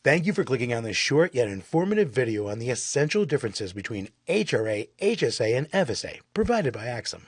Thank you for clicking on this short yet informative video on the essential differences between HRA, HSA, and FSA provided by Axim.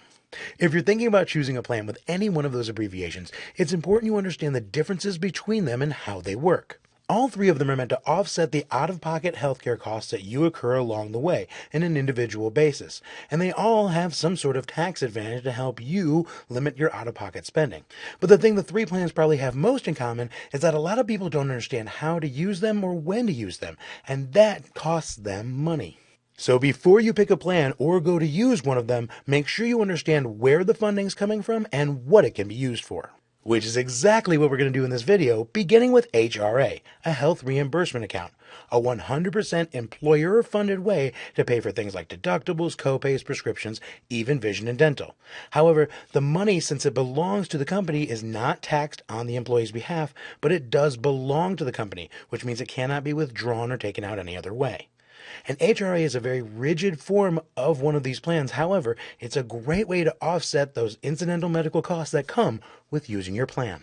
If you're thinking about choosing a plan with any one of those abbreviations, it's important you understand the differences between them and how they work. All three of them are meant to offset the out-of-pocket healthcare costs that you incur along the way in an individual basis, and they all have some sort of tax advantage to help you limit your out-of-pocket spending. But the thing the three plans probably have most in common is that a lot of people don't understand how to use them or when to use them, and that costs them money. So before you pick a plan or go to use one of them, make sure you understand where the funding's coming from and what it can be used for. Which is exactly what we're going to do in this video, beginning with HRA, a health reimbursement account, a 100% employer-funded way to pay for things like deductibles, copays, prescriptions, even vision and dental. However, the money, since it belongs to the company, is not taxed on the employee's behalf, but it does belong to the company, which means it cannot be withdrawn or taken out any other way. An HRA is a very rigid form of one of these plans. However, it's a great way to offset those incidental medical costs that come with using your plan.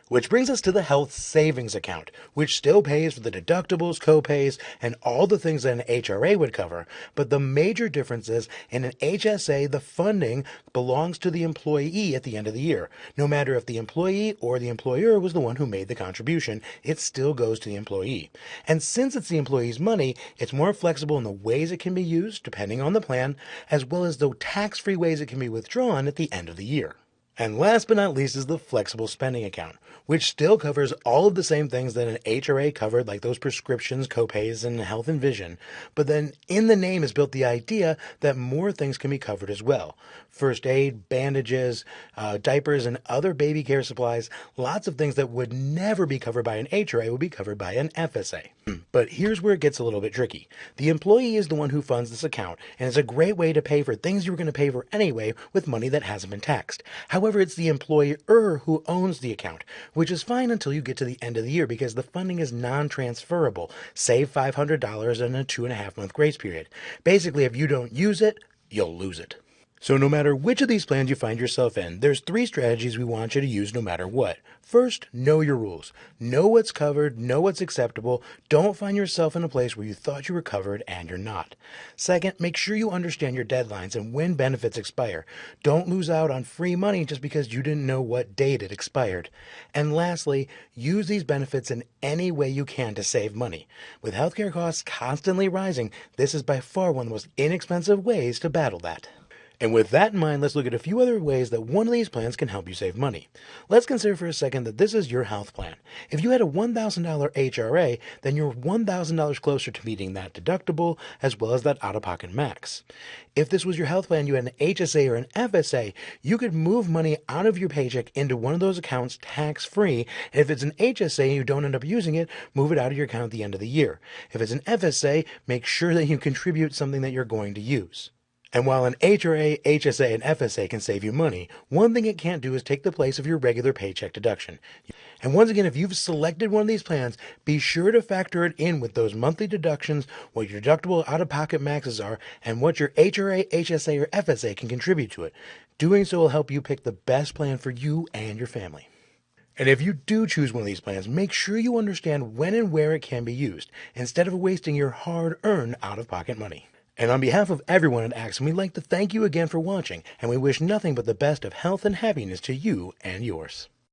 Which brings us to the health savings account, which still pays for the deductibles, copays, and all the things that an HRA would cover. But the major difference is in an HSA, the funding belongs to the employee at the end of the year. No matter if the employee or the employer was the one who made the contribution, it still goes to the employee. And since it's the employee's money, it's more flexible in the ways it can be used, depending on the plan, as well as the tax-free ways it can be withdrawn at the end of the year. And last but not least is the flexible spending account, which still covers all of the same things that an HRA covered, like those prescriptions, copays, and health and vision. But then in the name is built the idea that more things can be covered as well. First aid, bandages, diapers, and other baby care supplies, lots of things that would never be covered by an HRA would be covered by an FSA. But here's where it gets a little bit tricky. The employee is the one who funds this account, and it's a great way to pay for things you were going to pay for anyway with money that hasn't been taxed. However, it's the employer who owns the account, which is fine until you get to the end of the year because the funding is non-transferable. Save $500 in a 2.5-month grace period. Basically, if you don't use it, you'll lose it. So no matter which of these plans you find yourself in, there's 3 strategies we want you to use no matter what. First, know your rules. Know what's covered, know what's acceptable. Don't find yourself in a place where you thought you were covered and you're not. Second, make sure you understand your deadlines and when benefits expire. Don't lose out on free money just because you didn't know what date it expired. And lastly, use these benefits in any way you can to save money. With healthcare costs constantly rising, this is by far one of the most inexpensive ways to battle that. And with that in mind, let's look at a few other ways that one of these plans can help you save money. Let's consider for a second that this is your health plan. If you had a $1,000 HRA, then you're $1,000 closer to meeting that deductible as well as that out-of-pocket max. If this was your health plan, you had an HSA or an FSA, you could move money out of your paycheck into one of those accounts tax-free. And if it's an HSA and you don't end up using it, move it out of your account at the end of the year. If it's an FSA, make sure that you contribute something that you're going to use. And while an HRA, HSA, and FSA can save you money, one thing it can't do is take the place of your regular paycheck deduction. And once again, if you've selected one of these plans, be sure to factor it in with those monthly deductions, what your deductible out-of-pocket maxes are, and what your HRA, HSA, or FSA can contribute to it. Doing so will help you pick the best plan for you and your family. And if you do choose one of these plans, make sure you understand when and where it can be used, instead of wasting your hard-earned out-of-pocket money. And on behalf of everyone at Axim, we'd like to thank you again for watching, and we wish nothing but the best of health and happiness to you and yours.